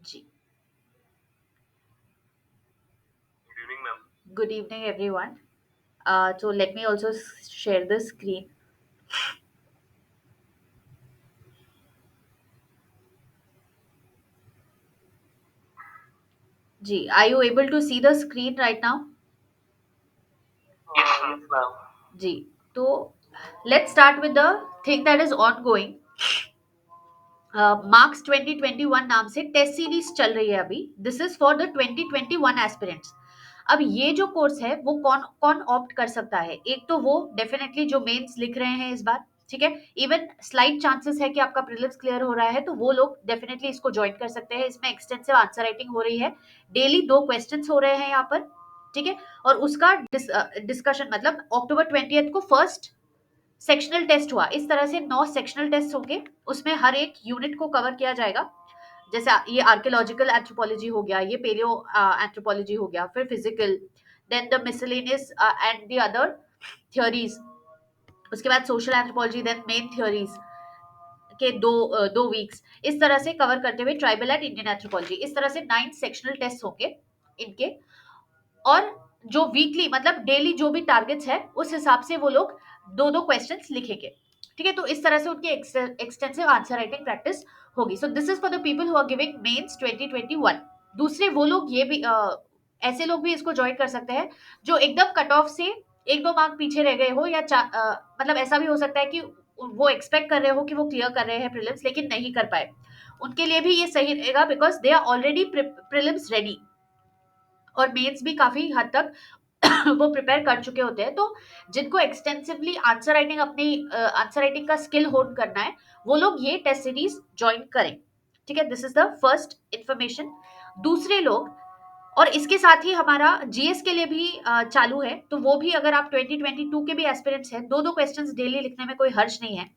Ji, Good evening, ma'am. good evening everyone. So let me also share the screen. Ji, are you able to see the screen right now? Yes, ma'am. Yes, ma'am. जी, तो let's start with the thing that is ongoing. Marks 2021 नाम से test series चल रही है अभी. This is for the 2021 aspirants. अब ये जो कोर्स है वो कौन कौन ऑप्ट कर सकता है? एक तो वो डेफिनेटली जो मेंस लिख रहे हैं इस बार, ठीक है. इवन स्लाइट चांसेस है कि आपका प्रीलिम्स क्लियर हो रहा है, तो वो लोग डेफिनेटली इसको ज्वाइन कर सकते हैं. इसमें एक्सटेंसिव आंसर राइटिंग हो रही है. डेली 2 क्वेश्चंस हो रहे हैं यहाँ पर, ठीक है. और उसका डिस्कशन मतलब अक्टूबर 20 को फर्स्ट सेक्शनल टेस्ट हुआ. इस तरह से 9 सेक्शनल टेस्ट होंगे. उसमें हर एक यूनिट को कवर किया जाएगा. जैसे ये आर्कियोलॉजिकल एंथ्रोपोलॉजी हो गया, ये पेलियो एंथ्रोपोलॉजी हो गया, फिर physical, then the miscellaneous and the other theories. उसके बाद social anthropology, then main theories के दो वीक्स. इस तरह से कवर करते हुए ट्राइबल एंड इंडियन एंथ्रोपोलॉजी. इस तरह से 9 सेक्शनल टेस्ट होंगे इनके. और जो वीकली मतलब डेली जो भी टारगेट्स है उस हिसाब से वो लोग 2 क्वेश्चंस लिखेंगे, ठीक है. तो इस तरह से उनकी एक्सटेंसिव आंसर राइटिंग प्रैक्टिस होगी. So this is for the people who are giving mains 2021. दूसरे वो लोग ये भी ऐसे लोग भी इसको ज्वाइन कर सकते हैं जो एकदम कट ऑफ से 1-2 मार्क पीछे रह गए हो, या मतलब ऐसा भी हो सकता है कि वो एक्सपेक्ट कर रहे हो कि वो क्लियर कर रहे हैं प्रीलिम्स लेकिन नहीं कर पाए. उनके लिए भी ये सही रहेगा because they are already prelims ready, और मेंस भी काफी हद तक वो प्रिपेयर कर चुके होते हैं. तो जिनको एक्सटेंसिवली आंसर राइटिंग अपनी आंसर राइटिंग का स्किल होन करना है, वो लोग ये टेस्ट सीरीज ज्वाइन करें, ठीक है. This is the first information. दूसरे लोग, और इसके साथ ही हमारा जीएस के लिए भी चालू है. तो वो भी अगर आप 2022 के भी एस्पिरेंट्स हैं, 2-2 क्वेश्चंस डेली लिखने में कोई हर्ज नहीं है.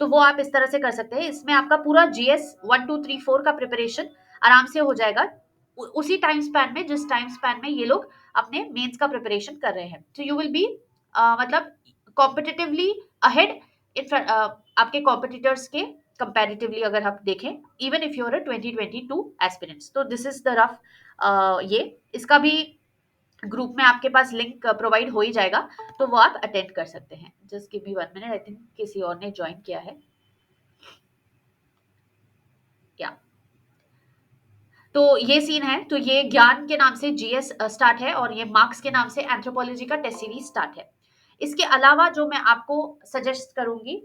तो वो आप इस तरह से कर सकते हैं. इसमें आपका पूरा जीएस 1 2 3 4 का प्रिपरेशन आराम से हो जाएगा उसी टाइम स्पैन में जिस टाइम स्पैन में ये लोग अपने मेंस का प्रिपरेशन कर रहे हैं. तो यू विल बी मतलब कॉम्पिटिटिवली अहेड इन आपके कॉम्पिटिटर्स के कंपैरेटिवली, अगर आप देखें, इवन इफ यूर 2022 एस्पिरेंट्स. तो दिस इज द रफ ये. इसका भी ग्रुप में आपके पास लिंक प्रोवाइड हो ही जाएगा, तो वो आप अटेंड कर सकते हैं. Just give me 1 minute. I think किसी और ने ज्वाइन किया है क्या? तो ये सीन है. तो ये ज्ञान के नाम से जीएस स्टार्ट है, और ये मार्क्स के नाम से एंथ्रोपोलॉजी का टेस्ट सीरीज स्टार्ट है. इसके अलावा जो मैं आपको सजेस्ट करूंगी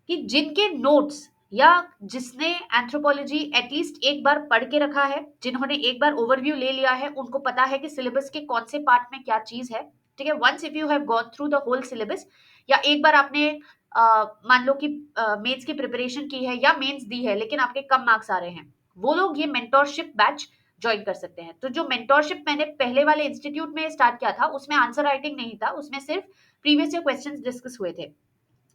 कि जिनके नोट्स, या जिसने एंथ्रोपोलॉजी एटलीस्ट एक बार पढ़ के रखा है, जिन्होंने एक बार ओवरव्यू ले लिया है, उनको पता है कि सिलेबस के कौन से पार्ट में क्या चीज है, ठीक है. Once if you have gone through the whole syllabus, या एक बार आपने मान लो कि मेंस की प्रिपरेशन की है या मेंस दी है लेकिन आपके कम मार्क्स आ रहे हैं, वो लोग ये मेंटोरशिप बैच ज्वाइन कर सकते हैं. तो जो मेंटोरशिप मैंने पहले वाले इंस्टीट्यूट में स्टार्ट किया था, उसमें आंसर राइटिंग नहीं था, उसमें सिर्फ प्रीवियस ईयर क्वेश्चंस डिस्कस हुए थे.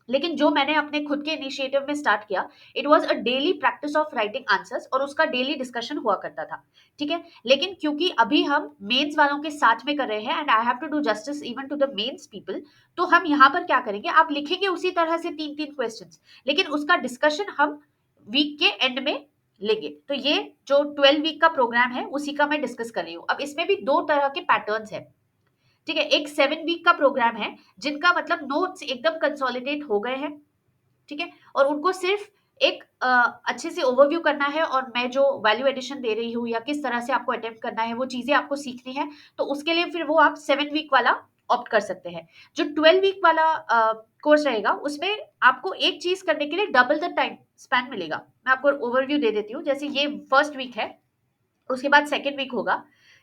लेकिन जो मैंने अपने खुद के इनिशिएटिव में स्टार्ट किया, it was a daily practice of writing answers, और उसका डेली डिस्कशन हुआ करता था, ठीक है. लेकिन क्योंकि अभी हम मेंस वालों के साथ में कर रहे हैं, and I have to do justice even to the mains people, तो हम यहाँ पर क्या करेंगे, आप लिखेंगे उसी तरह से 3-3 क्वेश्चंस, लेकिन उसका डिस्कशन हम वीक के एंड में लेंगे. तो ये जो 12 वीक का प्रोग्राम है उसी का मैं डिस्कस कर रही हूँ. अब इसमें भी 2 तरह के पैटर्न्स है, ठीक है. एक 7 वीक का प्रोग्राम है जिनका मतलब नोट्स एकदम कंसोलिडेट हो गए हैं, ठीक है, और उनको सिर्फ एक अच्छे से ओवरव्यू करना है, और मैं जो वैल्यू एडिशन दे रही हूँ या किस तरह से आपको अटेम्प्ट करना है वो चीजें आपको सीखनी है. तो उसके लिए फिर वो आप 7 वीक वाला ऑप्ट कर सकते हैं. जो 12 वीक वाला कोर्स रहेगा उसमें आपको एक चीज करने के लिए डबल द टाइम स्पैन मिलेगा. मैं आपको ओवरव्यू दे देती हूँ. जैसे ये फर्स्ट वीक है, उसके बाद सेकेंड वीक होगा,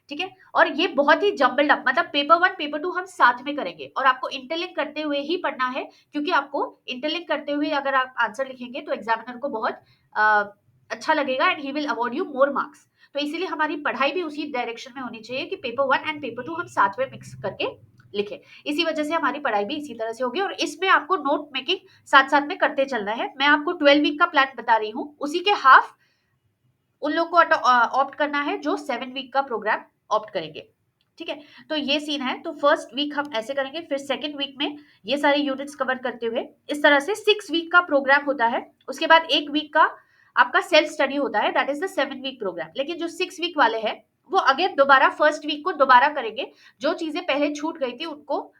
ठीक है. और ये बहुत ही जम्बल्ड अप, मतलब पेपर 1 पेपर 2 हम साथ में करेंगे, और आपको इंटरलिंक करते हुए ही पढ़ना है, क्योंकि आपको इंटरलिंक करते हुए अगर आप आंसर लिखेंगे तो एग्जामिनर को बहुत अ, अच्छा लगेगा, and he will award you more marks. तो इसीलिए हमारी पढ़ाई भी उसी डायरेक्शन में होनी चाहिए कि पेपर 1 एंड पेपर 2 हम साथ में मिक्स करके लिखें. इसी वजह से हमारी पढ़ाई भी इसी तरह से होगी, और इसमें आपको नोट मेकिंग साथ साथ में करते चलना है. मैं आपको 12 वीक का प्लान बता रही हूँ, उसी के हाफ उन लोग को ऑप्ट करना है जो 7 वीक का प्रोग्राम ऑप्ट करेंगे, ठीक है. तो ये सीन है. तो फर्स्ट वीक हम ऐसे करेंगे, फिर सेकंड वीक में ये सारी यूनिट्स कवर करते हुए इस तरह से 6 वीक का प्रोग्राम होता है. उसके बाद एक वीक का आपका सेल्फ स्टडी होता है, that is the 7 week programme. लेकिन जो 6 वीक वाले हैं वो अगेन दोबारा फर्स्ट वीक को दोबारा करेंगे, जो चीजें पहले छूट गई थी उनको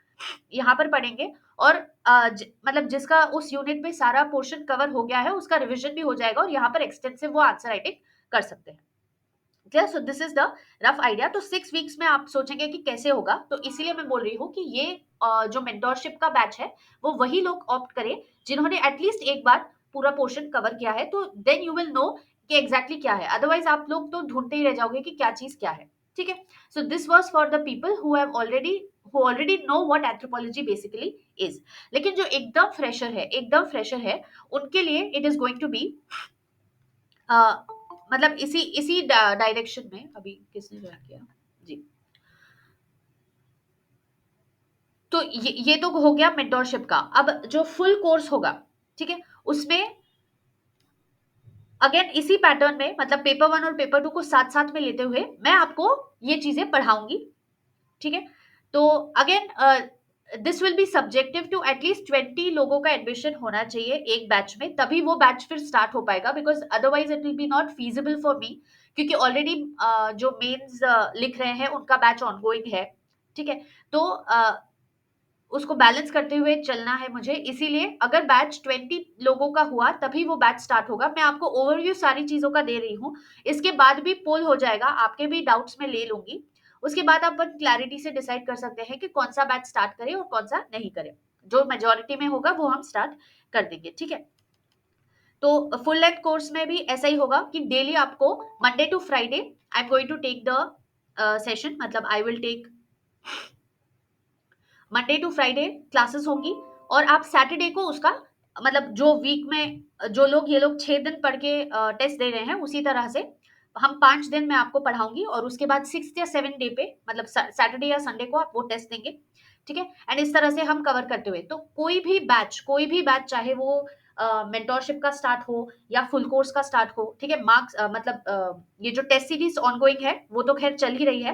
यहाँ पर पढ़ेंगे, और मतलब जिसका उस यूनिट में सारा पोर्शन कवर हो गया है उसका रिविजन भी हो जाएगा, और यहाँ पर एक्सटेंसिव वो आंसर राइटिंग कर सकते हैं। Clear? So this is the rough idea. तो 6 वीक्स में आप सोचेंगे कि कैसे होगा, तो इसीलिए मैं बोल रही हूँ कि ये जो मेंटोरशिप का बैच है वो वही लोग ऑप्ट करें जिन्होंने एटलीस्ट एक बार पूरा पोर्शन कवर किया है, तो देन यू विल नो कि एग्जैक्टली क्या है। अदरवाइज आप लोग तो ढूंढते ही रह जाओगे कि क्या चीज क्या है। ठीक है? So this was for the people who already know what anthropology basically is. लेकिन जो एकदम फ्रेशर है उनके लिए it is going to be मतलब इसी इसी डायरेक्शन में। अभी किसने ज्वाइन किया जी? तो ये तो हो गया मेंटोरशिप का। अब जो फुल कोर्स होगा, ठीक है, उसमें अगेन इसी पैटर्न में, मतलब पेपर 1 और पेपर 2 को साथ साथ में लेते हुए मैं आपको ये चीजें पढ़ाऊंगी। ठीक है? तो again this will be subjective to at least 20 लोगों का एडमिशन होना चाहिए एक बैच में, तभी वो बैच फिर स्टार्ट हो पाएगा, because otherwise it will B not feasible for me, क्योंकि ऑलरेडी जो मेंस लिख रहे हैं उनका बैच ऑनगोइंग है। ठीक है? तो उसको बैलेंस करते हुए चलना है मुझे, इसीलिए अगर बैच 20 लोगों का हुआ तभी वो बैच स्टार्ट होगा। मैं आपको ओवरव्यू सारी चीजों का दे रही हूँ, इसके बाद भी पोल हो जाएगा, आपके भी डाउट्स में ले लूंगी। उसके बाद आप क्लैरिटी से डिसाइड कर सकते हैं कि कौन सा बैच स्टार्ट करें और कौन सा नहीं करें। जो मेजोरिटी में होगा वो हम स्टार्ट कर देंगे। ठीक है? तो फुल लेंथ कोर्स में भी ऐसा ही होगा कि डेली आपको Monday to Friday I am going to take the session, मतलब I will take Monday to Friday classes होंगी, और आप सैटरडे को उसका मतलब जो वीक में जो लोग ये लोग 6 दिन पढ़ के टेस्ट दे रहे हैं उसी तरह से हम 5 दिन में आपको पढ़ाऊंगी, और उसके बाद 6 या 7 डे पे मतलब सैटरडे या संडे को आप वो टेस्ट देंगे। ठीक है? एंड इस तरह से हम कवर करते हुए, तो कोई भी बैच चाहे वो मेंटोरशिप का स्टार्ट हो या फुल कोर्स का स्टार्ट हो, ठीक है, मार्क्स मतलब ये जो टेस्ट सीरीज ऑनगोइंग है वो तो खैर चल ही रही है,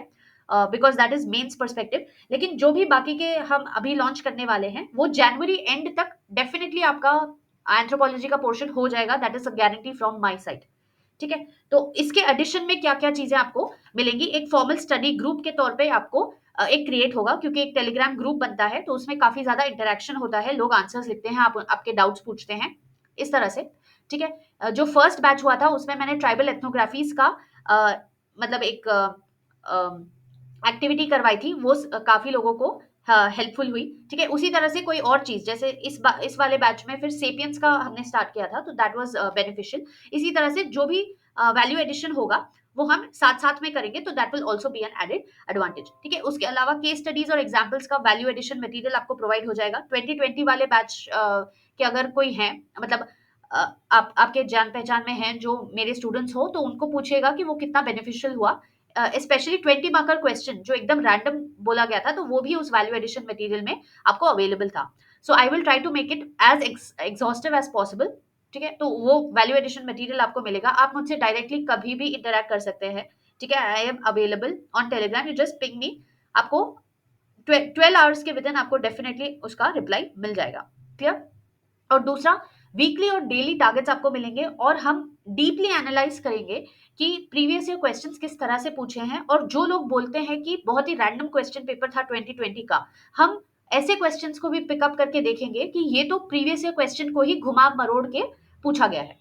because that is mains perspective. लेकिन जो भी बाकी के हम अभी लॉन्च करने वाले हैं वो जनवरी एंड तक डेफिनेटली आपका एंथ्रोपोलॉजी का पोर्शन हो जाएगा, that is a guarantee from my side. ठीक है? तो इसके एडिशन में क्या क्या चीजें आपको मिलेंगी, एक फॉर्मल स्टडी ग्रुप के तौर पे आपको एक क्रिएट होगा, क्योंकि एक टेलीग्राम ग्रुप बनता है तो उसमें काफी ज्यादा इंटरेक्शन होता है, लोग आंसर्स लिखते हैं, आप आपके डाउट्स पूछते हैं, इस तरह से। ठीक है? जो फर्स्ट बैच हुआ था उसमें मैंने ट्राइबल एथनोग्राफीज का मतलब एक एक्टिविटी करवाई थी, वो काफी लोगों को हेल्पफुल हुई। ठीक है? उसी तरह से कोई और चीज, जैसे इस वाले बैच में फिर सेपियंस का हमने स्टार्ट किया था, तो दैट वाज बेनिफिशियल। इसी तरह से जो भी वैल्यू एडिशन होगा वो हम साथ साथ में करेंगे, तो that will also be an added advantage. ठीक है? उसके अलावा केस स्टडीज और एग्जाम्पल्स का वैल्यू एडिशन मटेरियल आपको प्रोवाइड हो जाएगा। 2020 वाले बैच के अगर कोई है, मतलब आप आपके जान पहचान में हैं जो मेरे स्टूडेंट्स हो, तो उनको पूछेगा कि वो कितना बेनिफिशियल हुआ। स्पेशली 20 मार्कर क्वेश्चन जो एकदम रैंडम बोला गया था, तो वो भी उस वैल्यू एडिशन मटेरियल में आपको अवेलेबल था। So I will try to make it as exhaustive as possible. ठीक है? तो वो वैल्यू एडिशन मटेरियल आपको मिलेगा, आप मुझसे डायरेक्टली कभी भी इंटरेक्ट कर सकते हैं। ठीक है? I am available on Telegram, you just ping me. आपको 12 आवर्स के विद इन आपको डेफिनेटली उसका रिप्लाई मिल जाएगा। क्लियर? और दूसरा, वीकली और डेली टारगेट्स आपको मिलेंगे, और हम डीपली एनालाइज करेंगे कि प्रीवियस ईयर क्वेश्चंस किस तरह से पूछे हैं, और जो लोग बोलते हैं कि बहुत ही रैंडम क्वेश्चन पेपर था 2020 का, हम ऐसे क्वेश्चंस को भी पिकअप करके देखेंगे कि ये तो प्रीवियस ईयर क्वेश्चन को ही घुमा मरोड़ के पूछा गया है।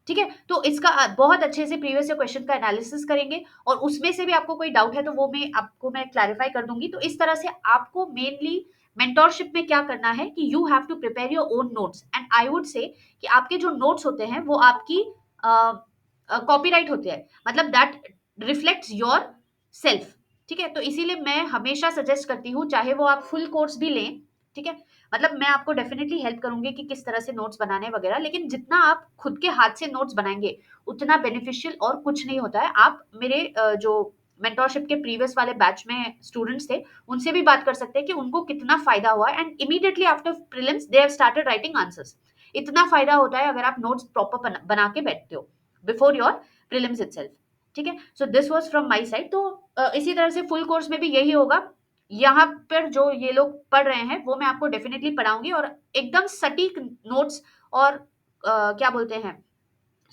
ठीक है? तो इसका बहुत अच्छे से प्रीवियस ईयर क्वेश्चन का एनालिसिस करेंगे, और उसमें से भी आपको कोई डाउट है तो वो मैं क्लैरिफाई कर दूंगी। तो इस तरह से आपको मेनली मेंटोरशिप में क्या करना है कि you have to prepare your own notes, and I would say कि आपके जो नोट्स होते हैं वो आपकी कॉपीराइट होते हैं, मतलब दैट रिफ्लेक्ट्स योर सेल्फ। ठीक है? तो इसीलिए मैं हमेशा सजेस्ट करती हूँ, चाहे वो आप फुल कोर्स भी लें, ठीक है, मतलब मैं आपको डेफिनेटली हेल्प करूंगी कि किस तरह से नोट्स बनाने वगैरह, लेकिन जितना आप खुद के हाथ से नोट्स बनाएंगे उतना बेनिफिशियल और कुछ नहीं होता है। आप मेरे जो मेंटोरशिप के प्रीवियस वाले बैच में स्टूडेंट्स थे उनसे भी बात कर सकते हैं कि उनको कितना फायदा हुआ, and immediately after prelims they have started writing answers. इतना फायदा होता है अगर आप नोट्स प्रॉपर बना के बैठते हो बिफोर योर प्रीलिम्स इटसेल्फ। ठीक है? So this was from my side. तो इसी तरह से फुल कोर्स में भी यही होगा, यहाँ पर जो ये लोग पढ़ रहे हैं वो मैं आपको डेफिनेटली पढ़ाऊंगी, और एकदम सटीक नोट्स और क्या बोलते हैं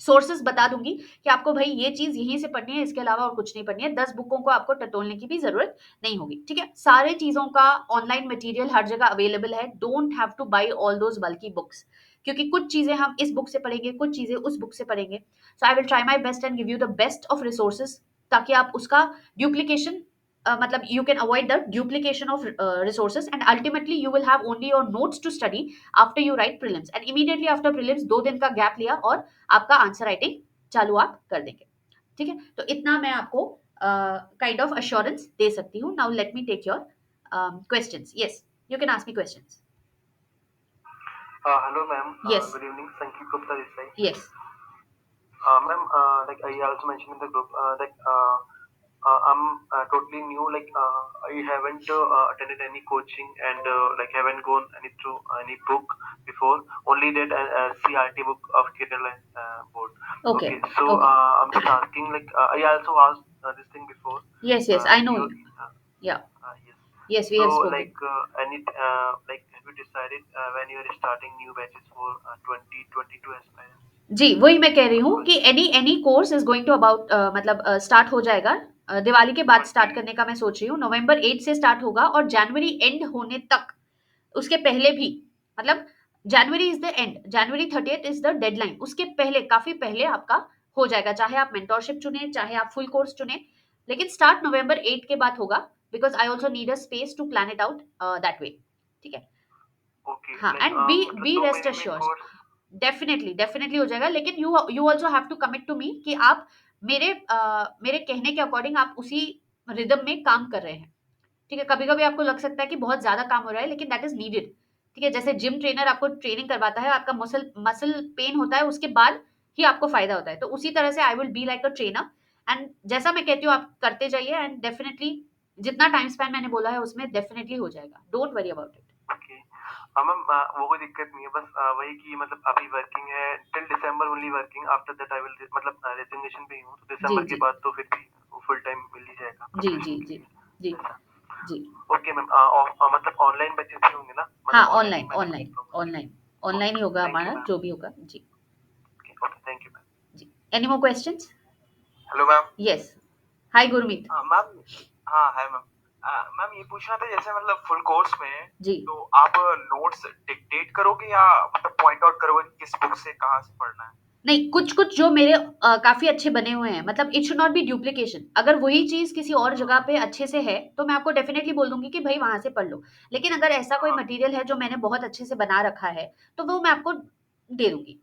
सोर्सेस बता दूंगी कि आपको भाई ये चीज यहीं से पढ़नी है, इसके अलावा और कुछ नहीं पढ़नी है। 10 बुकों को आपको टटोलने की भी जरूरत नहीं होगी, ठीक है। सारे चीजों का ऑनलाइन मटेरियल हर जगह अवेलेबल है। Don't have two by all those bulky books, क्योंकि कुछ चीजें हम इस बुक से पढ़ेंगे, कुछ चीजें उस बुक से पढ़ेंगे। So I will try my best and give you the best of resources, ताकि आप उसका ड्यूप्लीकेशन मतलब you can avoid the duplication of resources, and ultimately you will have only your notes to study after you write prelims, and immediately after prelims 2 दिन का gap लिया और आपका answer writing चालू आप कर देंगे, ठीक है। तो इतना मैं आपको काइंड ऑफ अश्योरेंस दे सकती हूँ। Now let me take your questions. Yes, you can ask me questions. Hello, ma'am. Yes. Good evening. Sankeet Gupta this side. Yes. Ma'am, like I also mentioned in the group, I'm totally new. Like I haven't attended any coaching and like haven't gone any through any book before. Only that CRT book of Kerala board. Okay. So Okay. I'm just asking. Like I also asked this thing before. Yes. Yes. I know. You, Yeah. yes. Yes, we So have spoken. like any like have you decided when you are starting new batches for 2022 aspirants? जी, वही मैं कह रही हूँ कि any any course is going to about मतलब start हो जाएगा दिवाली के बाद स्टार्ट करने का मैं सोच रही हूँ। नवंबर 8 से स्टार्ट होगा और जनवरी एंड होने तक, उसके पहले भी, मतलब जनवरी is the end, January 30th is the deadline, उसके पहले काफी पहले आपका हो जाएगा, चाहे आप मेंटोरशिप चुने, चाहे आप फुल कोर्स चुने, लेकिन स्टार्ट नवंबर 8 के बाद होगा, because I also need a space to plan it out that way, ठीक है। Okay, हाँ, like एंड बी मतलब बी 2 रेस्ट महीने में अश्योर्ड, कोर्स। डेफिनेटली डेफिनेटली हो जाएगा, लेकिन you you also have to commit to me कि आप मेरे कहने के अकॉर्डिंग आप उसी रिदम में काम कर रहे हैं, ठीक है। कभी कभी आपको लग सकता है कि बहुत ज्यादा काम हो रहा है, लेकिन दैट इज नीडेड, ठीक है। जैसे जिम ट्रेनर आपको ट्रेनिंग करवाता है, आपका मसल मसल पेन होता है, उसके बाद ही आपको फायदा होता है, तो उसी तरह से आई will be like a trainer, and जैसा मैं कहती हूँ आप करते जाइए, एंड डेफिनेटली जितना टाइम स्पैन मैंने बोला है उसमें डेफिनेटली हो जाएगा, don't worry about it. Okay. Ma'am वो कोई दिक्कत नहीं है, बस वही कि मतलब अभी वर्किंग है till December only working, after that I will मतलब रेजिग्नेशन पे ही हूँ, तो जी दिसंबर के जी बाद तो फिर भी फुल टाइम मिल ही जाएगा जी प्रिपरेशन जी के जी लिए जी ऐसा। जी। ओके मैम, मतलब ऑनलाइन बच्चे भी होंगे ना, हाँ, मतलब ऑनलाइन ही ऑनलाइन मैंने ऑनलाइन कंफर्म किया। ऑनलाइन ऑनलाइन ही ओके, होगा थैंक यू हमारा, मैम। जो भी होगा जी। Okay okay, thank you ma'am. जी, any more questions? Hello ma'am. Yes, hi Gurmeet. हाँ मैम। हाँ है मैम। मैम ये पूछना था, जैसे मतलब फुल कोर्स में जी, तो आप नोट्स डिक्टेट करोगे या मतलब पॉइंट आउट करोगे कि किस बुक से कहाँ से पढ़ना है? नहीं, कुछ कुछ जो मेरे काफी अच्छे बने हुए हैं, मतलब it should not be duplication, अगर वही चीज किसी और जगह पे अच्छे से है तो मैं आपको डेफिनेटली बोल दूंगी कि भाई वहां से पढ़ लो, लेकिन अगर ऐसा कोई हाँ। मटेरियल है जो मैंने बहुत अच्छे से बना रखा है, तो वो मैं आपको दे दूंगी,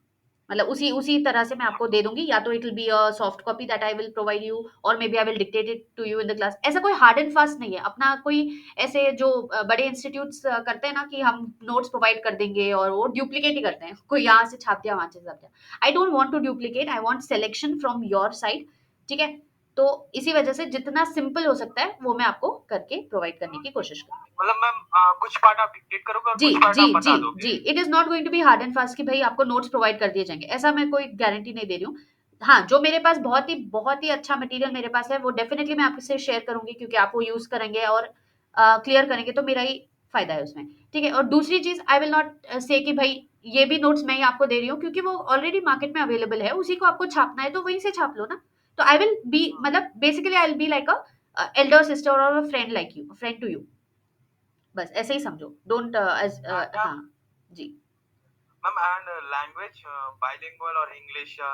मतलब उसी उसी तरह से मैं आपको दे दूंगी, या तो it will be a soft copy that I will provide you, और maybe I will dictate it to you in the class. ऐसा कोई हार्ड एंड फास्ट नहीं है अपना, कोई ऐसे जो बड़े इंस्टीट्यूट्स करते हैं ना कि हम नोट्स प्रोवाइड कर देंगे और वो डुप्लीकेट ही करते हैं, कोई यहाँ से छाप दिया, वहां से छाप दिया। I don't want to duplicate, I want selection from your side, ठीक है। तो इसी वजह से जितना सिंपल हो सकता है वो मैं आपको करके प्रोवाइड करने की कोशिश करूंगी। मतलब मैम कुछ पार्ट आप डिक्टेट करोगे और जी कुछ पार्ट जी आप जी बता जी, दोगे? It is not going to be hard and fast कि भाई आपको नोट्स प्रोवाइड कर दिए जाएंगे, ऐसा मैं कोई गारंटी नहीं दे रही हूँ। हाँ, जो मेरे पास बहुत ही अच्छा मटेरियल मेरे पास है, वो डेफिनेटली मैं आपसे शेयर करूंगी, क्योंकि आप वो यूज करेंगे और क्लियर करेंगे तो मेरा ही फायदा है उसमें, ठीक है। और दूसरी चीज, आई विल नॉट से कि भाई ये भी नोट्स मैं ही आपको दे रही हूँ, क्योंकि वो ऑलरेडी मार्केट में अवेलेबल है, उसी को आपको छापना है तो वहीं से छाप लो ना। तो आई विल बी, मतलब basically I will be like a elder sister और a friend like you, friend to you, बस ऐसे ही समझो, डोंट हाँ जी। मैम एंड लैंग्वेज बाइलिंगुअल और इंग्लिश या?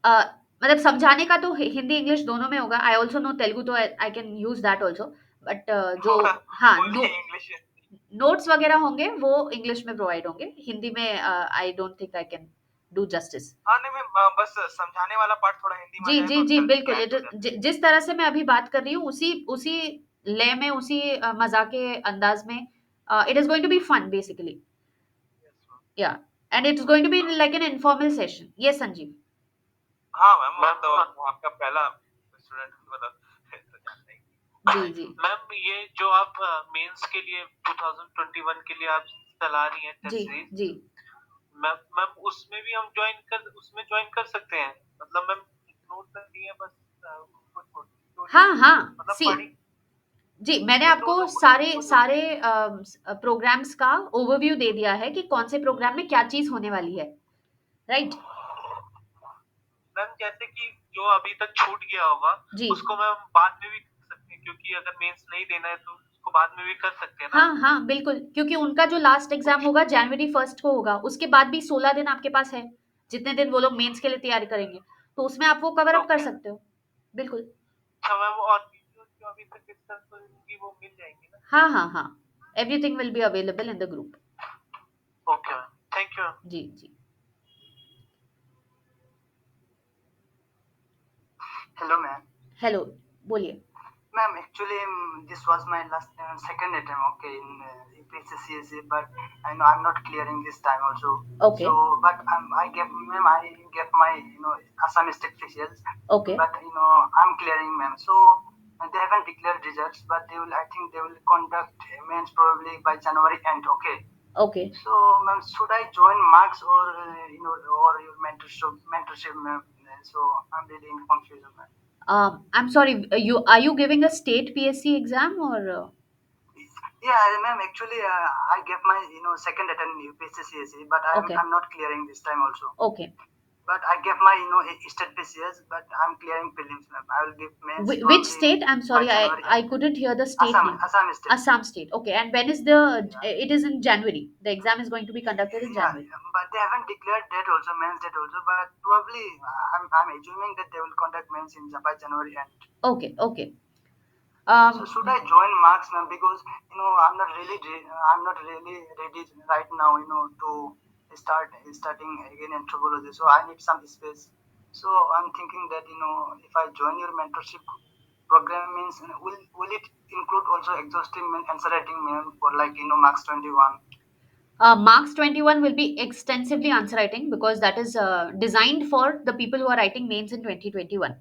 अ, मतलब समझाने का तो हिंदी इंग्लिश दोनों में होगा, आई ऑल्सो नो तेलुगु, तो I can use that also, but जो, हाँ, ओनली इंग्लिश? नोट्स वगैरह होंगे वो इंग्लिश में प्रोवाइड होंगे, हिंदी में I don't think I can do justice. हाँ नहीं मैम, बस समझाने वाला पार्ट थोड़ा हिंदी में आ जी जाए जी तो जी, जल्दी बिल्कुल, कैच हो जाता है। जिस तरह से मैं अभी बात कर रही हूँ उसी उसी लय में, उसी मजाक के अंदाज में, it is going to be fun basically, yes ma'am. Yeah, and it is going to be like an informal session. Yes Sanjeev. हाँ मैम, मैं तो आपका पहला स्टूडेंट मतलब तो जानता ही। जी जी मैम ये जो आप मेंस के लिए 2021 के लिए आप चला रही हैं जी टेस्ट सीरीज, जी। मैम मैम उसमें भी हम ज्वाइन कर सकते हैं? मतलब मैम नोट कर दिए बस उनको छोटी स्टोरी हाँ हाँ, मतलब सी, पढ़ी जी, मैंने ये आपको दोनों सारे वो दोनों। सारे प्रोग्राम्स का ओवरव्यू दे दिया है कि कौन से प्रोग्राम में क्या चीज होने वाली है, राइट। जैसे कि जो अभी तक छूट गया होगा जी उसको मैम बाद में भी कर सकते हैं, क्योंकि अगर मेंस नहीं देना है तो उसको बाद में भी कर सकते हैं ना। हाँ हाँ बिल्कुल, क्योंकि उनका जो लास्ट एग्जाम होगा जनवरी 1 को होगा, उसके बाद भी 16 दिन आपके पास है, जितने दिन वो लोग मेंस के लिए तैयारी करेंगे, तो उसमें आप वो कवर अप कर ओके। सकते हो। बिल्कुल। अच्छा मैम, और वीडियोस जो अभी तक डिस्कस होंगी वो मिल जाएंगी ना। हाँ हाँ हाँ, everything will be available in the group. Okay ma'am, thank you. जी जी। Hello, ma'am. हेलो, बोलिए। Ma'am, actually, this was my last second attempt, okay, in UPSC CSA, but I know I'm not clearing this time also. Okay. So, but I gave, ma'am, I gave my, Assam State physics, Okay. but I'm clearing, ma'am. So they haven't declared results, but they will, I think, they will conduct mains probably by January end, okay. Okay. So, ma'am, should I join marks or or your mentorship, ma'am? So I'm really in confusion, ma'am. I'm sorry, you are you giving a state PSC exam or Yeah, ma'am. Actually, I gave my second attempt in UPSC CSE, but I'm Okay. I'm not clearing this time also. Okay. But I gave my state PCS, but I'm clearing prelims, ma'am. I will give mains Which probably state? I'm by sorry, January I end. couldn't hear the state Assam, name. Assam state. Assam state. Okay, and when is the? Yeah. It is in January. The exam is going to be conducted in Yeah, January. but they haven't declared date also, mains date also. But probably I'm assuming that they will conduct mains in by January end. Okay. Okay. So should I join marks, ma'am? Because I'm not really ready right now, to starting again anthropology. So I need some space. So I'm thinking that if I join your mentorship program, means will it include also exhaustive answer writing, ma'am, for like marks 21? Marks 21 will be extensively answer writing because that is designed for the people who are writing mains in 2021,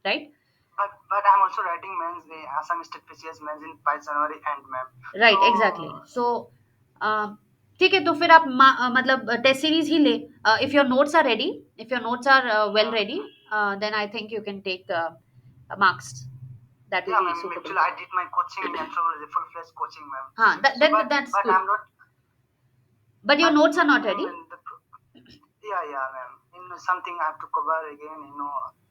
right? But I'm also writing mains, Assam State PCS mains in by January end, ma'am. Right So exactly so ठीक है, तो फिर आप मतलब test series ही ले। If your notes are ready, if your notes are well ready, then I think you can take marks, that will yeah, be ma'am. Suitable. Actually, I did my coaching in anthropology, full-fledged coaching, ma'am. हाँ, So, that's but good, I'm not. But your But notes are not ma'am, ready. yeah, yeah, ma'am. Something I have to cover again.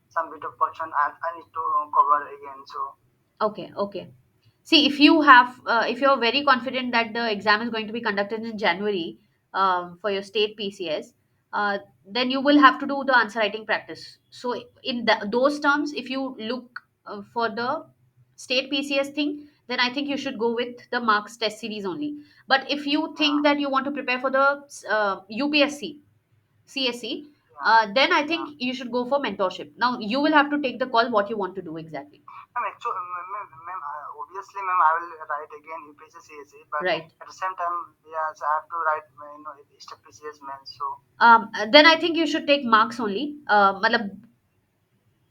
Some bit of portion I need to cover again. So Okay, okay. See, if you have, if you're very confident that the exam is going to be conducted in January for your state PCS, then you will have to do the answer writing practice. So, in those terms, if you look for the state PCS thing, then I think you should go with the marks test series only. But if you think yeah, that you want to prepare for the UPSC, CSE, yeah, then I yeah. think you should go for mentorship. Now, you will have to take the call what you want to do exactly. Ma'am, actually, ma'am, obviously, ma'am, I will write again UPSC CSE, but Right. at the same time, yes, I have to write, step PCS, ma'am. So Then I think you should take marks only. Matlab,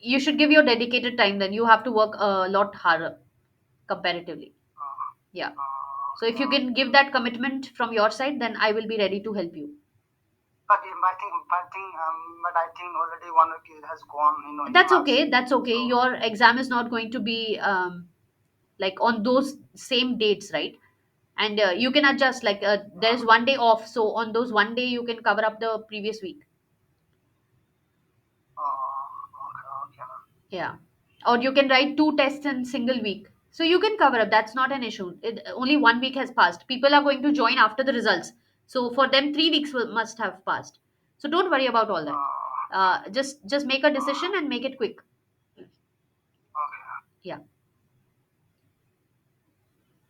you should give your dedicated time. Then you have to work a lot harder comparatively. Yeah. So if okay. you can give that commitment from your side, then I will be ready to help you. But I think already 1 week has gone, in That's marks. okay. That's okay. So Your exam is not going to be like on those same dates, right? And you can adjust. Like there is one day off, so on those one day you can cover up the previous week. okay, okay, ma'am. Yeah. Or you can write two tests in single week. So you can cover up. That's not an issue. Only 1 week has passed. People are going to join after the results. So for them, 3 weeks must have passed. So don't worry about all that. Just make a decision and make it quick. Okay. Yeah.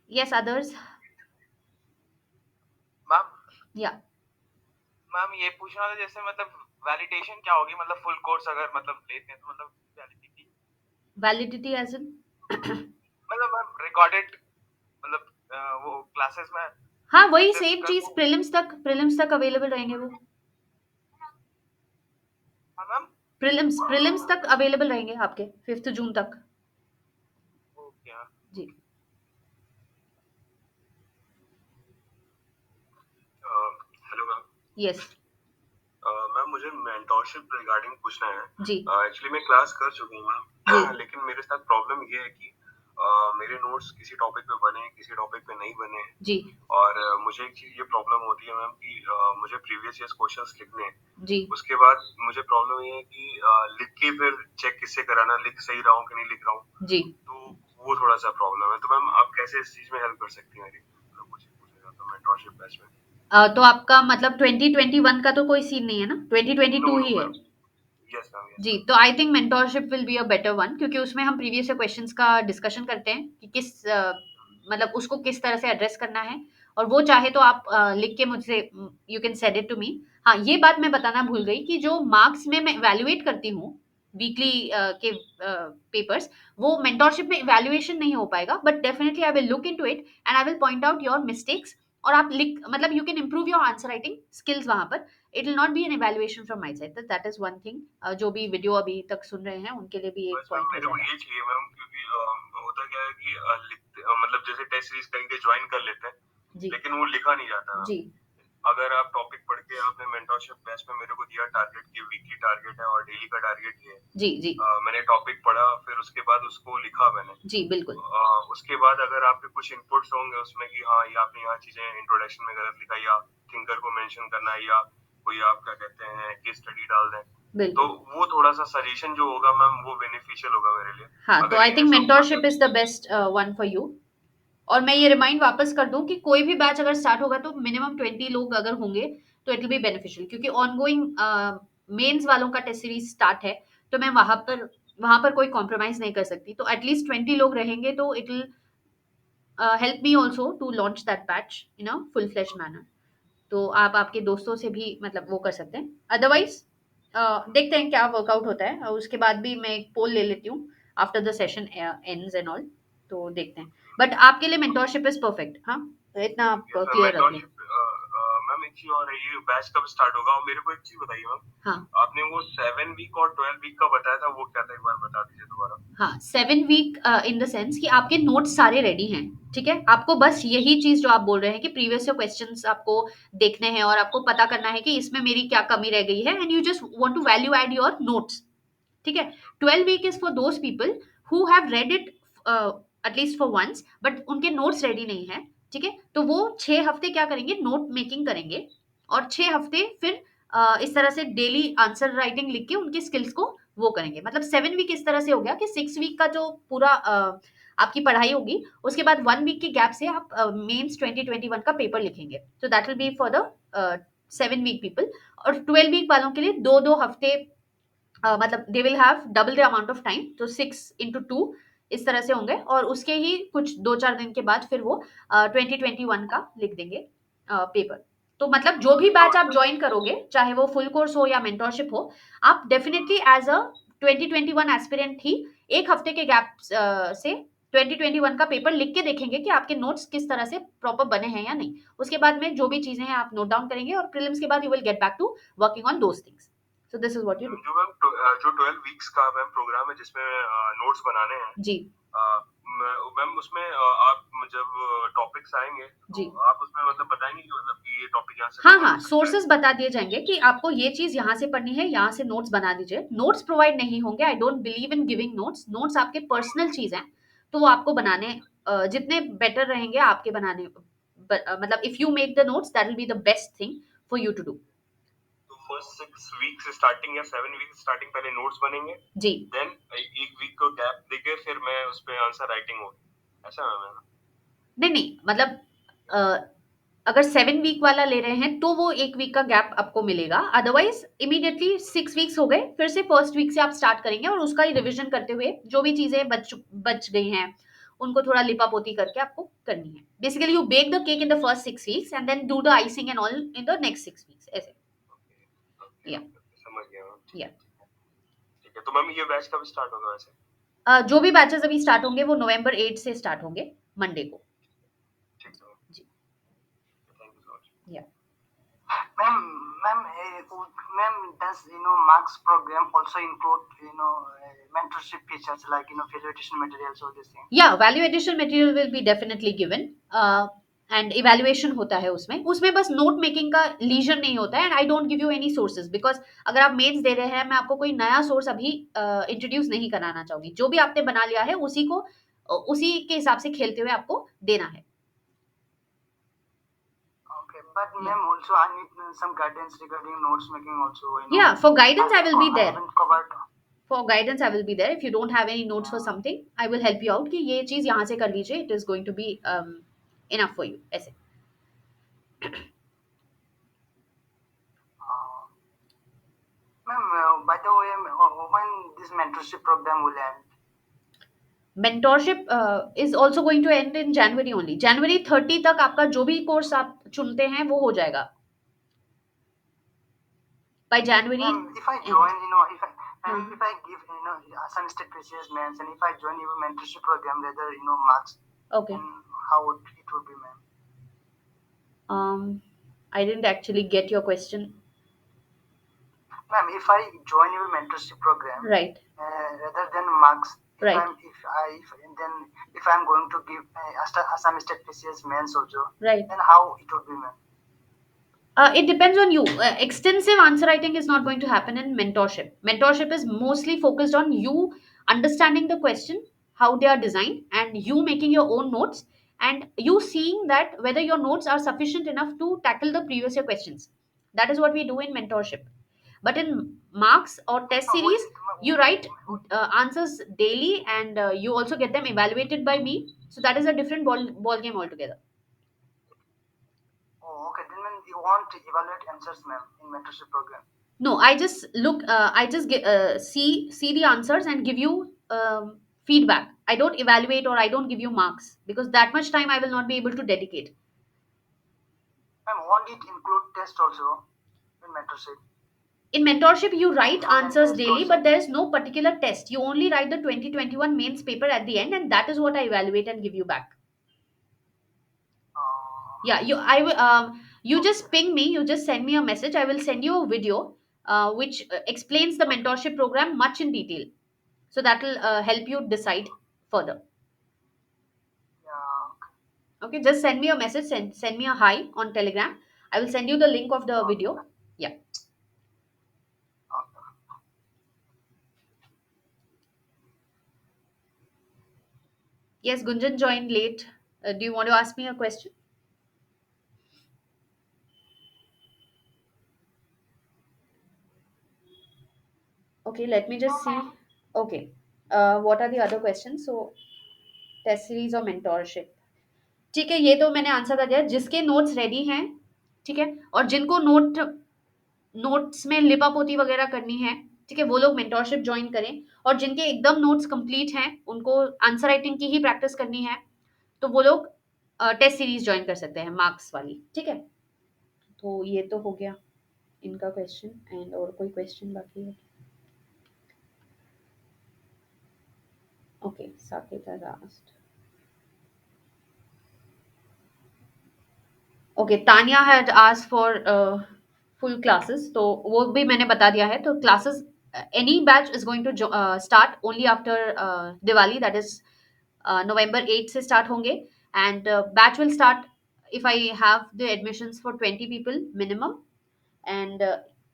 Yes, others. Ma'am, Yeah. Ma'am ये पूछना था जैसे मतलब validation क्या होगी, मतलब full course अगर मतलब लेते हैं तो मतलब वैलिडिटी Validity as in. मतलब मैम रिकॉर्डेड मतलब वो क्लासेस में हाँ, वही access सेम कर चीज वो। प्रीलिम्स तक अवेलेबल रहेंगे वो। हाँ मैम। प्रीलिम्स तक अवेलेबल रहेंगे आपके 5 जून तक। ओके। जी। Hello ma'am. यस। मैम मुझे मेंटोरशिप रिगार्डिंग पूछना है। जी। एक्चुअली मैं क्लास कर चुका हूँ जी। मैम लेकिन मेरे साथ प्रॉब्लम ये है कि मेरे नोट्स किसी टॉपिक पे बने, किसी टॉपिक पे नहीं बने। जी और मुझे एक चीज ये प्रॉब्लम होती है मैम कि मुझे प्रीवियस ईयर्स क्वेश्चंस लिखने हैं। जी उसके बाद मुझे प्रॉब्लम ये है कि लिख के फिर चेक किससे कराना, लिख सही रहा हूँ कि नहीं लिख रहा हूँ। जी तो वो थोड़ा सा प्रॉब्लम है। तो मैम आप कैसे इस चीज में हेल्प कर सकती हैं मेरी? मतलब मुझे पूछा जाता मेंटरशिप बैच में। तो आपका मतलब 2021 का तो कोई सीन नहीं है ना, नो 2022 नो ही है? मैम। यस मैम, यस जी, मैम। तो I think mentorship will be a better one, क्योंकि उसमें हम प्रीवियस क्वेश्चंस का डिस्कशन करते हैं कि मतलब उसको किस तरह से एड्रेस करना है। और वो चाहे तो आप लिख के मुझसे, you can send it to me. हाँ, ये बात मैं बताना भूल गई कि जो मार्क्स में मैं इवैल्यूएट करती हूँ वीकली के पेपर्स, वो मेंटोरशिप में इवैल्यूएशन नहीं हो पाएगा, but definitely I will look into it and I will point out your mistakes. और आप लिख, मतलब you can improve your answer writing skills वहां पर। It will not be an evaluation from my side, that is one thing. जो भी video अभी तक सुन रहे हैं उनके लिए भी एक बस मैम पॉइंट हो मेरे को जाएगा। ये चाहिए मैम, क्योंकि होता क्या है कि मतलब जैसे टेस्ट सीरीज करके ज्वाइन कर लेते हैं, जी लेकिन वो लिखा नहीं जाता मैम। जी अगर आप टॉपिक पढ़ के आपने मेंटरशिप बैच में मेरे को दिया टारगेट की, वीकली टारगेट है और डेली का टारगेट ये है। जी जी मैंने टॉपिक पढ़ा, फिर उसके बाद उसको लिखा मैंने। जी बिल्कुल। उसके बाद अगर आपके कुछ इनपुट्स होंगे उसमें कि हाँ ये आपने यहाँ चीजें इंट्रोडक्शन में गलत लिखा, या थिंकर को मेंशन करना है, या कोई आप क्या कहते हैं केस स्टडी डाल दें, तो बिल्कुल। वो थोड़ा सा सजेशन जो होगा मैम वो बेनिफिशियल होगा मेरे लिए। हाँ, तो अगर आई ये थिंक ऐसा होगा mentorship is the best one for you. और मैं ये रिमाइंड वापस कर दूं कि कोई भी बैच अगर स्टार्ट होगा तो मिनिमम 20 लोग अगर होंगे तो इट विल बी बेनिफिशियल, क्योंकि ऑनगोइंग मेंस वालों का टेस्ट सीरीज स्टार्ट है। तो मैं वहां पर कोई कॉम्प्रोमाइज नहीं कर सकती, तो एटलीस्ट 20 लोग रहेंगे तो it will help me also to launch that batch in a full flesh manner. तो आप आपके दोस्तों से भी मतलब वो कर सकते हैं। अदरवाइज देखते हैं क्या वर्कआउट होता है, और उसके बाद भी मैं एक पोल ले लेती हूँ after the session ends and all. तो देखते हैं, बट आपके लिए मेंटोरशिप इज परफेक्ट। हाँ, तो इतना आप यस मैम, क्लियर रखिए। मेंटरशिप। मैम एक चीज और है, ये बैच कब स्टार्ट होगा? और मेरे को एक चीज बताइए मैम, हाँ आपने वो 7 वीक और 12 वीक का बताया था, वो क्या था? एक बार बता दीजिए दोबारा। हाँ, 7 वीक इन द सेंस कि आपके नोट्स सारे रेडी हैं। ठीक है, आपको बस यही चीज जो आप बोल रहे हैं कि प्रीवियस क्वेश्चंस आपको देखने हैं और आपको पता करना है कि इसमें मेरी क्या कमी रह गई है, and you just want to value add your notes. ठीक है, 12 week is for those people who have read it at least for once, but उनके नोट्स रेडी नहीं है। ठीक है, तो वो 6 हफ्ते क्या करेंगे, नोट मेकिंग करेंगे। और 6 हफ्ते फिर इस तरह से डेली आंसर राइटिंग लिख के उनकी स्किल्स को वो करेंगे। मतलब 7 वीक इस तरह से हो गया कि 6 वीक का जो पूरा आपकी पढ़ाई होगी, उसके बाद 1 वीक के गैप से आप मेंस 2021 का पेपर लिखेंगे। तो that will be for the 7 week people. और 12 वीक वालों के लिए 2-2 हफ्ते, मतलब they will have double the amount of time, तो 6 into 2 इस तरह से होंगे। और उसके ही कुछ 2-4 दिन के बाद फिर वो 2021 का लिख देंगे पेपर। तो मतलब जो भी बैच आप ज्वाइन करोगे, चाहे वो फुल कोर्स हो या मेंटोरशिप हो, आप डेफिनेटली एज अ 2021 एस्पिरेंट ही 1 हफ्ते के गैप से 2021 का पेपर लिख के देखेंगे कि आपके नोट्स किस तरह से प्रॉपर बने हैं या नहीं। उसके बाद में जो भी चीजें हैं आप नोट डाउन करेंगे, और प्रीलिम्स के बाद you will get back to working on those things. So this is what you do. जो मैम जो 12 वीक्स का मैम प्रोग्राम है जिसमें नोट्स बनाने हैं, जी मैम उसमें आप जब टॉपिक्स आएंगे जी तो आप उसमें मतलब बताएंगे कि मतलब कि ये टॉपिक यहाँ से हाँ कवर हाँ, हो सकता है। सोर्सेज बता दिए जाएंगे कि आपको ये चीज यहाँ से पढ़नी है, यहाँ से नोट्स बना दीजिए। नोट्स प्रोवाइड नहीं होंगे, I don't believe in giving notes. Notes आपके पर्सनल चीज हैं, तो वो आपको बनाने जितने बेटर रहेंगे आपके बनाने। मतलब if you make the notes, that will be the best thing for you to do. तो फर्स्ट 6 वीक स्टार्टिंग या 7 वीक स्टार्टिंग पहले नोट्स बनेंगे, जी देन एक वीक को गैप देके फिर मैं उस पे आंसर राइटिंग होगी, ऐसा मैम है ना? नहीं नहीं, मतलब अ, अगर 7 वीक वाला ले रहे हैं तो वो 1 वीक का गैप आपको मिलेगा। अदरवाइज इमीडिएटली 6 वीक्स हो गए, फिर से फर्स्ट वीक से आप स्टार्ट करेंगे, और उसका ही रिविजन करते हुए जो भी चीजें बच गई हैं उनको थोड़ा लिपा पोती करके आपको करनी है। Basically you bake the cake in the first 6 weeks and then do the icing and all in the next 6 weeks, ऐसे। ओके ओके या ओके, समझ गया मैम। ठीक या है ठीक है ठीक है। तो मैम ये बैच कब स्टार्ट होगा वैसे? जो भी बैचेस अभी स्टार्ट होंगे वो नवंबर 8 से स्टार्ट होंगे, मंडे को। ठीक है मैम, जी थैंक यू सो मच। या Ma'am, ma'am, does marks program also include mentorship features like validation materials or this thing? या value addition material will be definitely given, and evaluation होता है उसमें। उसमें बस नोट मेकिंग का leisure नहीं होता है, and I don't give you any sources, because अगर आप मेंस दे रहे हैं, मैं आपको कोई नया सोर्स अभी इंट्रोड्यूस नहीं कराना चाहूंगी। जो भी आपने बना लिया है उसी को उसी के हिसाब से खेलते हुए आपको देना है. Okay, but ma'am, also I need some guidance regarding notes making also. Yeah, for guidance I will be I there. haven't covered. For guidance I will be there. If you don't have any notes for something, I will help you out कि ये चीज यहाँ से कर लीजिए. It is going to be enough for you. ऐसे. Ma'am, by the way, when this mentorship program will end? Mentorship is also going to end in January only. January 30 तक आपका जो भी कोर्स आप चुनते हैं वो हो जाएगा. By January Ma'am, if I end. join, if I give, some state precious ma'ams, and if I join your mentorship program, rather, marks, Okay. and how it would be, ma'am? I didn't actually get your question. Ma'am, if I join your mentorship program, Right. Rather than marks, Right. if I'm going to give some state precious ma'ams also, Right. then how it would be, ma'am? It depends on you. Extensive answer writing is not going to happen in mentorship. Mentorship is mostly focused on you understanding the question, how they are designed, and you making your own notes, and you seeing that whether your notes are sufficient enough to tackle the previous year questions. That is what we do in mentorship. But in marks or test series, you write answers daily, and you also get them evaluated by me. So that is a different ball game altogether. Oh, okay. Then you want to evaluate answers, ma'am, in mentorship program. No, I just look. I just see the answers and give you feedback. I don't evaluate or I don't give you marks because that much time I will not be able to dedicate. Ma'am, won't it include test also in mentorship? In mentorship, you write Include answers test daily, also. but there is no particular test. You only write the 2021 mains paper at the end, and that is what I evaluate and give you back. Yeah, you just ping me. You just send me a message. I will send you a video which explains the mentorship program much in detail. So that will help you decide further. Yeah. Okay, just send me a message, send me a hi on Telegram. I will send you the link of the video. Yeah. Okay. Yes, Gunjan joined late. Do you want to ask me a question? Okay, let me just see. Okay. What are the other questions? So, test series or mentorship. ठीक है, ये तो मैंने answer कर दिया. जिसके notes ready हैं, ठीक है, और जिनको नोट्स में लिपापोती वगैरह करनी है, ठीक है, वो लोग मेंटोरशिप ज्वाइन करें. और जिनके एकदम नोट्स कंप्लीट हैं, उनको आंसर राइटिंग की ही प्रैक्टिस करनी है, तो वो लोग टेस्ट सीरीज ज्वाइन कर सकते हैं मार्क्स वाली. ठीक है, तो ये तो हो गया इनका क्वेश्चन. एंड और कोई क्वेश्चन बाकी है? Okay, Saket has asked. Okay, Tania had asked for full classes, तो वो भी मैंने बता दिया है. तो classes any batch is going to start only after Diwali, that is November 8 से स्टार्ट होंगे. And batch will start if I have the admissions for 20 people minimum. And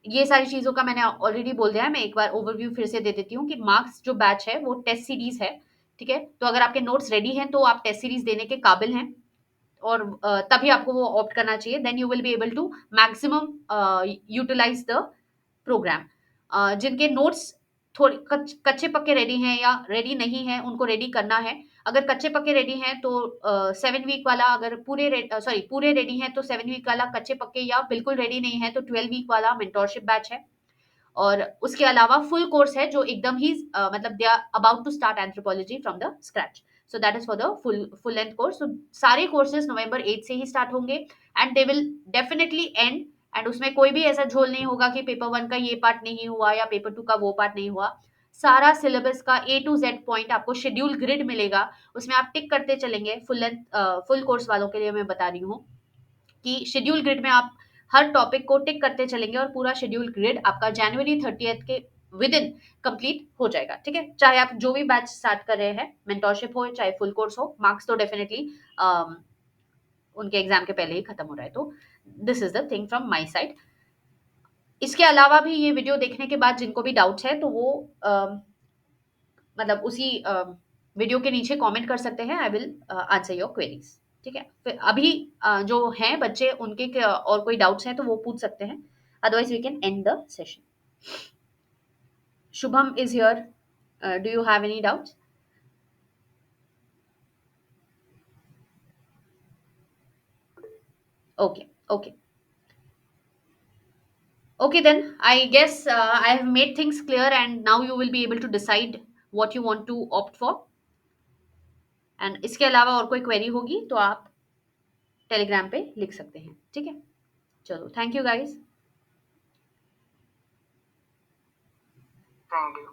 ये सारी चीज़ों का मैंने ऑलरेडी बोल दिया है. मैं एक बार ओवरव्यू फिर से दे देती हूँ कि मार्क्स जो बैच है वो टेस्ट सीरीज है. ठीक है, तो अगर आपके नोट्स रेडी हैं तो आप टेस्ट सीरीज देने के काबिल हैं, और तभी आपको वो ऑप्ट करना चाहिए. Then you will be able to maximum utilise the programme. जिनके नोट्स थोड़े कच्चे पक्के रेडी हैं या रेडी नहीं है, उनको रेडी करना है. अगर कच्चे पक्के रेडी हैं तो 7 वीक वाला, अगर पूरे रेडी हैं तो 7 वीक वाला, कच्चे पक्के या बिल्कुल रेडी नहीं है तो 12 वीक वाला मेंटोरशिप बैच है. और उसके अलावा फुल कोर्स है जो एकदम ही मतलब they are about to start anthropology from the scratch. So that is for the full length course. So सारे कोर्सेज November 8 से ही स्टार्ट होंगे and they will definitely end. And उसमें कोई भी ऐसा झोल नहीं होगा कि पेपर 1 का ये पार्ट नहीं हुआ या पेपर 2 का वो पार्ट नहीं हुआ. सारा सिलेबस का A to Z पॉइंट आपको शेड्यूल ग्रिड मिलेगा, उसमें आप टिक करते चलेंगे. फुल कोर्स वालों के लिए मैं बता रही हूँ कि शेड्यूल ग्रिड में आप हर टॉपिक को टिक करते चलेंगे और पूरा शेड्यूल ग्रिड आपका January 30 के विद इन कंप्लीट हो जाएगा. ठीक है, चाहे आप जो भी बैच स्टार्ट कर रहे हैं, मेंटोरशिप हो चाहे फुल कोर्स हो, मार्क्स तो डेफिनेटली उनके एग्जाम के पहले ही खत्म हो रहा है. तो this is the thing from my side. इसके अलावा भी ये वीडियो देखने के बाद जिनको भी डाउट्स है तो वो मतलब उसी वीडियो के नीचे कमेंट कर सकते हैं, I will answer your queries. ठीक है, फिर अभी जो हैं बच्चे उनके और कोई डाउट्स हैं तो वो पूछ सकते हैं, otherwise we can end the session. Shubham is here, do you have any doubts? Okay, okay. Okay, then I guess I have made things clear, and now you will be able to decide what you want to opt for. And इसके अलावा और कोई query होगी तो आप Telegram पे लिख सकते हैं। ठीक है, चलो, thank you guys. Thank you.